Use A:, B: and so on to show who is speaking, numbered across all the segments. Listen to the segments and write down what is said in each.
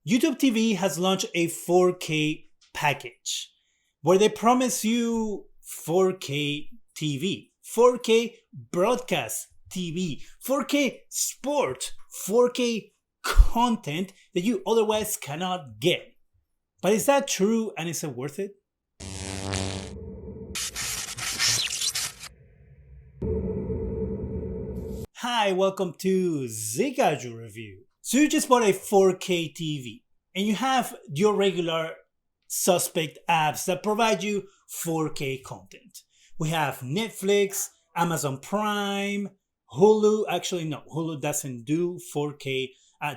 A: YouTube TV has launched a 4K package where they promise you 4K TV, 4K broadcast TV, 4K sport, 4K content that you otherwise cannot get. But is that true and is it worth it? Hi, welcome to Zgadgetreview. So you just bought a 4K TV and you have your regular suspect apps that provide you 4K content. We have Netflix, Amazon Prime, Hulu. Actually, no, Hulu doesn't do 4K.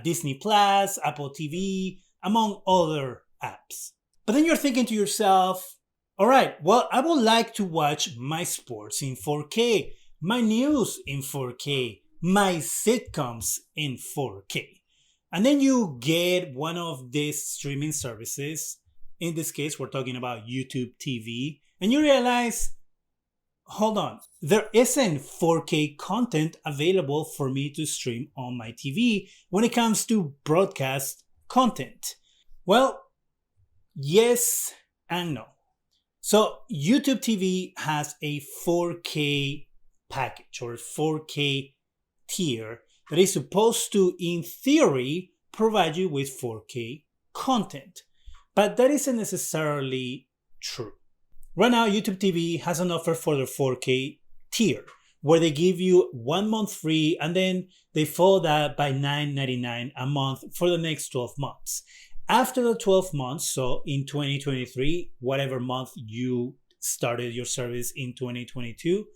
A: Disney Plus, Apple TV, among other apps. But then you're thinking to yourself, all right, well, I would like to watch my sports in 4K, my news in 4K, my sitcoms in 4K. And then you get one of these streaming services. In this case, we're talking about YouTube TV. And you realize, hold on, there isn't 4K content available for me to stream on my TV when it comes to broadcast content. Well, yes and no. So YouTube TV has a 4K package or 4K tier that is supposed to, in theory, provide you with 4K content. But that isn't necessarily true. Right now, YouTube TV has an offer for the 4K tier where they give you 1 month free and then they follow that by $9.99 a month for the next 12 months. After the 12 months, so in 2023, whatever month you started your service in 2022,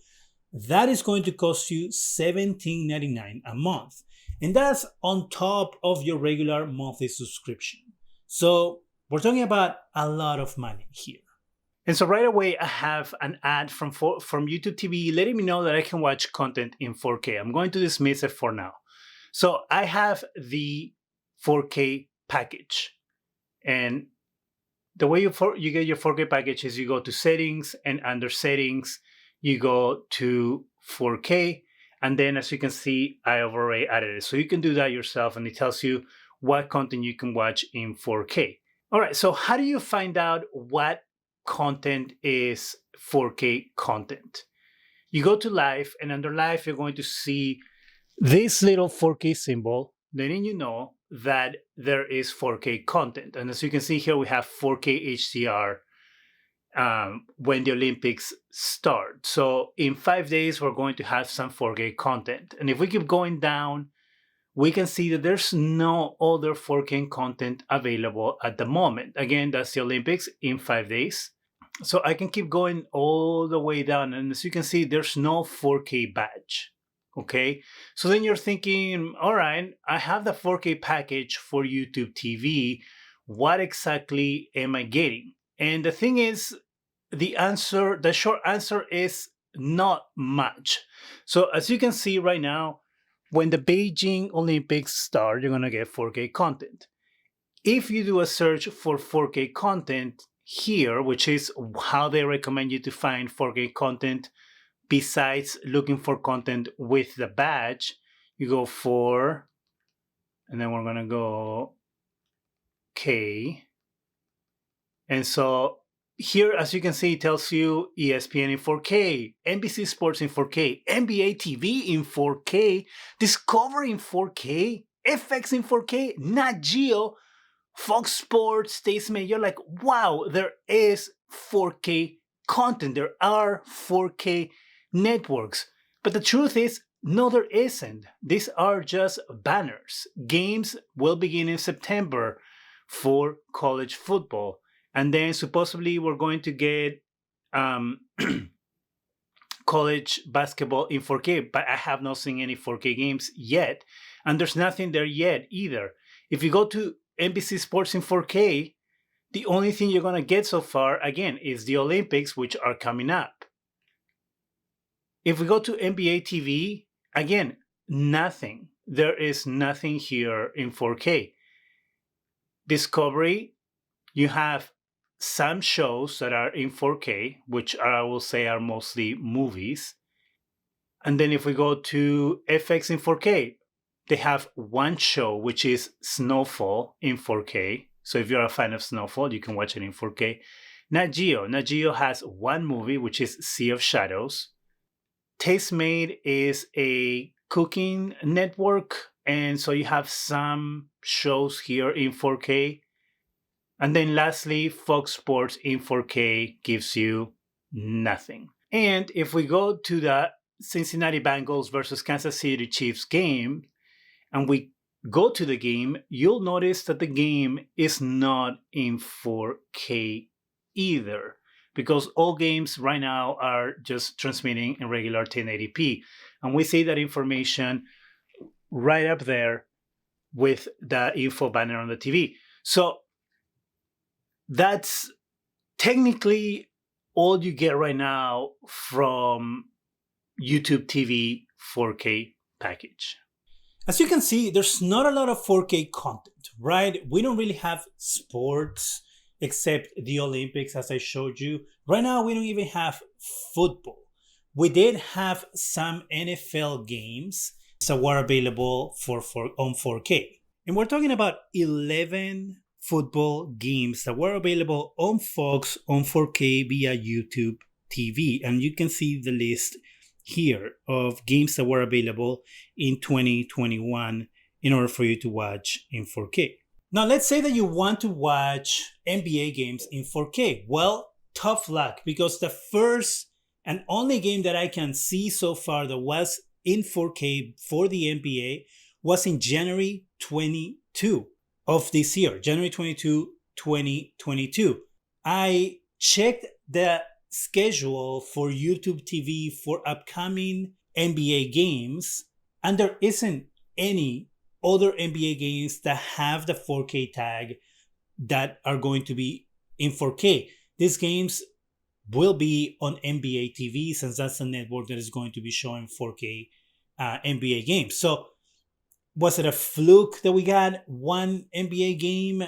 A: that is going to cost you $17.99 a month. And that's on top of your regular monthly subscription. So we're talking about a lot of money here. And so right away, I have an ad from YouTube TV letting me know that I can watch content in 4K. I'm going to dismiss it for now. So I have the 4K package. And the way you get your 4K package is you go to settings, and under settings, you go to 4K. And then as you can see, I have already added it. So you can do that yourself and it tells you what content you can watch in 4K. All right, so how do you find out what content is 4K content? You go to live, and under live, you're going to see this little 4K symbol letting you know that there is 4K content. And as you can see here, we have 4K HDR when the Olympics start. So in 5 days, we're going to have some 4K content. And if we keep going down, we can see that there's no other 4K content available at the moment. Again, that's the Olympics in 5 days. So I can keep going all the way down. And as you can see, there's no 4K badge. Okay. So then you're thinking, all right, I have the 4K package for YouTube TV. What exactly am I getting? And the thing is, the short answer is not much. So as you can see right now, when the Beijing Olympics start, you're going to get 4K content. If you do a search for 4K content here, which is how they recommend you to find 4K content, besides looking for content with the badge, you go for, and then we're going to go K. And so here, as you can see, it tells you ESPN in 4K, NBC Sports in 4K, NBA TV in 4K, Discovery in 4K, FX in 4K, Nat Geo, Fox Sports, Tasman. You're like, wow, there is 4K content. There are 4K networks. But the truth is, no, there isn't. These are just banners. Games will begin in September for college football. And then supposedly we're going to get college basketball in 4K, but I have not seen any 4K games yet. And there's nothing there yet either. If you go to NBC Sports in 4K, the only thing you're going to get so far, again, is the Olympics, which are coming up. If we go to NBA TV, again, nothing. There is nothing here in 4K. Discovery, you have some shows that are in 4K, which I will say are mostly movies. And then if we go to FX in 4K, they have one show, which is Snowfall in 4K. So if you're a fan of Snowfall, you can watch it in 4K. Nat Geo has one movie, which is Sea of Shadows. Tastemade is a cooking network, and so you have some shows here in 4K. And then lastly, Fox Sports in 4K gives you nothing. And if we go to the Cincinnati Bengals versus Kansas City Chiefs game, and we go to the game, you'll notice that the game is not in 4K either, because all games right now are just transmitting in regular 1080p. And we see that information right up there with the info banner on the TV. So that's technically all you get right now from YouTube TV 4K package. As you can see, there's not a lot of 4K content, right? We don't really have sports except the Olympics, as I showed you. Right now, we don't even have football. We did have some NFL games that were available on 4K. And we're talking about 11 football games that were available on Fox on 4K via YouTube TV. And you can see the list here of games that were available in 2021 in order for you to watch in 4K. Now, let's say that you want to watch NBA games in 4K. Well, tough luck, because the first and only game that I can see so far that was in 4K for the NBA was in January 22 of this year, January 22, 2022. I checked the schedule for YouTube TV for upcoming NBA games, and there isn't any other NBA games that have the 4K tag that are going to be in 4K. These games will be on NBA TV, since that's the network that is going to be showing 4K NBA games. So was it a fluke that we got one NBA game?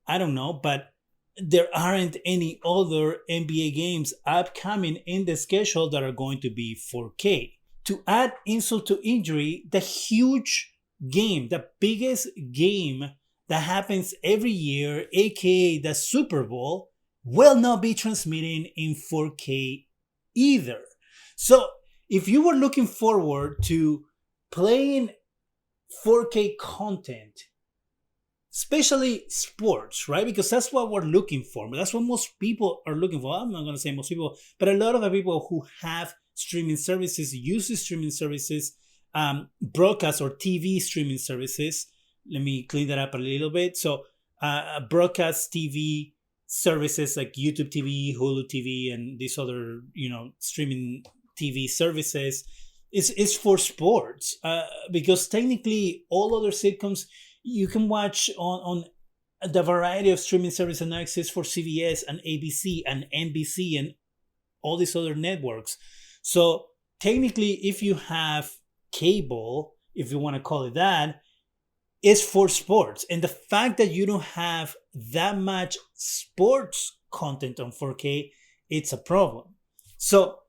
A: I don't know, but there aren't any other NBA games upcoming in the schedule that are going to be 4K. To add insult to injury, the huge game, the biggest game that happens every year, aka the Super Bowl, will not be transmitting in 4K either. So if you were looking forward to playing 4K content, especially sports, right? Because that's what we're looking for. That's what most people are looking for. I'm not going to say most people, but a lot of the people who have streaming services, use streaming services, broadcast or TV streaming services. Let me clean that up a little bit. So broadcast TV services like YouTube TV, Hulu TV, and these other, streaming TV services is for sports, because technically all other sitcoms you can watch on the variety of streaming services that exist for CBS and ABC and NBC and all these other networks. So technically, if you have cable, if you want to call it that, is for sports. And the fact that you don't have that much sports content on 4K, it's a problem. So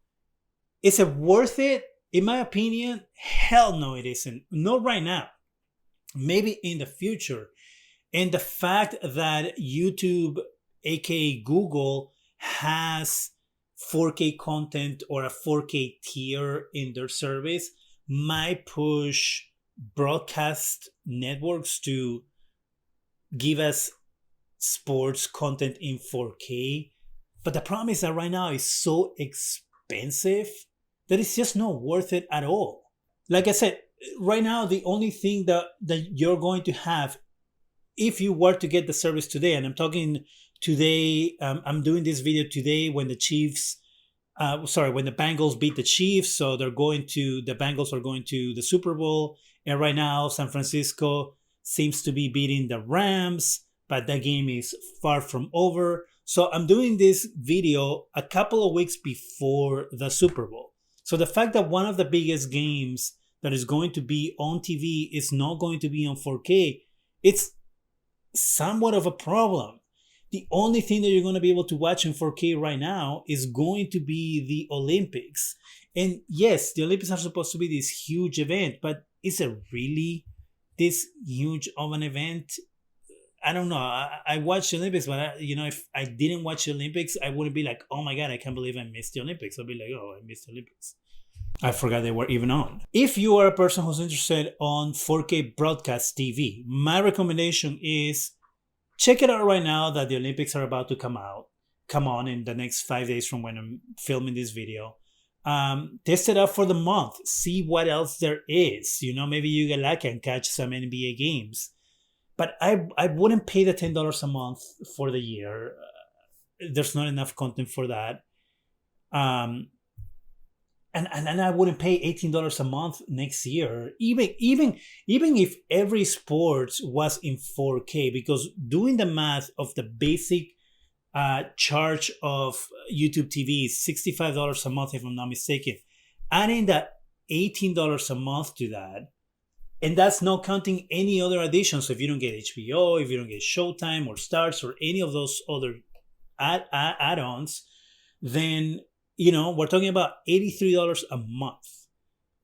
A: is it worth it? In my opinion, hell no, it isn't. Not right now. Maybe in the future. And the fact that YouTube, aka Google, has 4K content or a 4K tier in their service might push broadcast networks to give us sports content in 4K. But the problem is that right now it's so expensive that it's just not worth it at all. Like I said, right now, the only thing that you're going to have if you were to get the service today, and I'm talking today, I'm doing this video today when the when the Bengals beat the Chiefs. So the Bengals are going to the Super Bowl. And right now, San Francisco seems to be beating the Rams, but that game is far from over. So I'm doing this video a couple of weeks before the Super Bowl. So the fact that one of the biggest games that is going to be on TV is not going to be on 4K, it's somewhat of a problem. The only thing that you're going to be able to watch in 4K right now is going to be the Olympics. And yes, the Olympics are supposed to be this huge event, but is it really this huge of an event? I don't know. I watched the Olympics, but if I didn't watch the Olympics, I wouldn't be like, oh my God, I can't believe I missed the Olympics. I'd be like, oh, I missed the Olympics. I forgot they were even on. If you are a person who's interested on 4K broadcast TV, my recommendation is check it out right now that the Olympics are about to come on in the next 5 days from when I'm filming this video. Test it out for the month. See what else there is. Maybe you get lucky and catch some NBA games. But I wouldn't pay the $10 a month for the year. There's not enough content for that. And I wouldn't pay $18 a month next year. Even if every sport was in 4K, because doing the math of the basic charge of YouTube TV is $65 a month, if I'm not mistaken. Adding that $18 a month to that, and that's not counting any other additions. So if you don't get HBO, if you don't get Showtime or Stars or any of those other add-ons, then we're talking about $83 a month,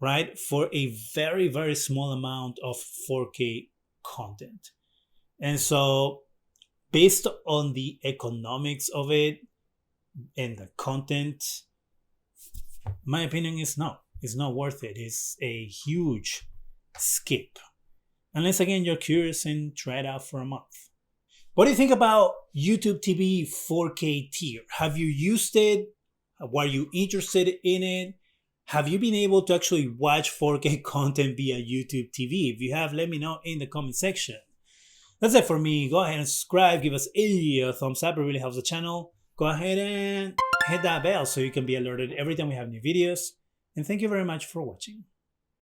A: right? For a very, very small amount of 4K content. And so based on the economics of it and the content, my opinion is no, it's not worth it. It's a huge skip. Unless, again, you're curious and try it out for a month. What do you think about YouTube TV 4K tier? Have you used it? Were you interested in it? Have you been able to actually watch 4K content via YouTube TV? If you have, let me know in the comment section. That's it for me. Go ahead and subscribe. Give us a thumbs up. It really helps the channel. Go ahead and hit that bell so you can be alerted every time we have new videos. And thank you very much for watching.